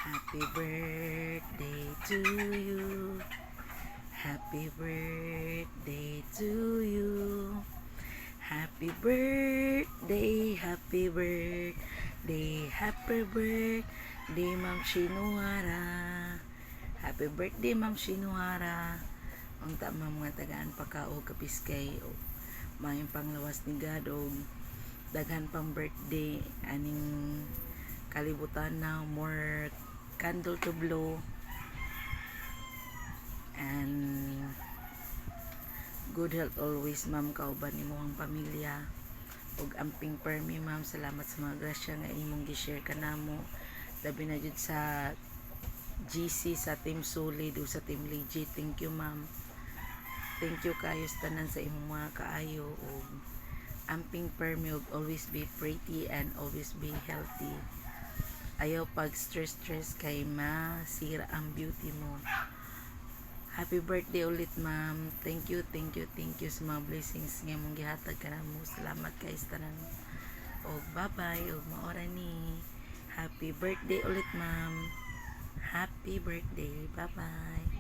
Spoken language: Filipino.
Happy birthday to you. Happy birthday to you. Happy birthday, happy birthday, happy birthday, Ma'am Shinuara. Happy birthday, Ma'am Shinuara. Ang tama mga tagaan pagkaog kapiskay o mayong panglawas ni God o daghan pang birthday aning kalibutan na more candle to blow and good health always, ma'am, kauban nimo ang pamilya ug amping permi, ma'am. Salamat sa mga grasya nga imong gi-share kanamo, labi na jud sa GC, sa Team Solid o sa Team Legit. Thank you, ma'am. Thank you kayo sa tanan sa imong mga kaayo ug amping permi ug always be pretty and always be healthy. Ayaw pag stress kay masira ang beauty mo. Happy birthday ulit, ma'am. Thank you sa mga blessings nga mong gihatag kanamo. Salamat kay sa tanan. Og bye-bye og maora ni. Happy birthday ulit, ma'am. Happy birthday. Bye-bye.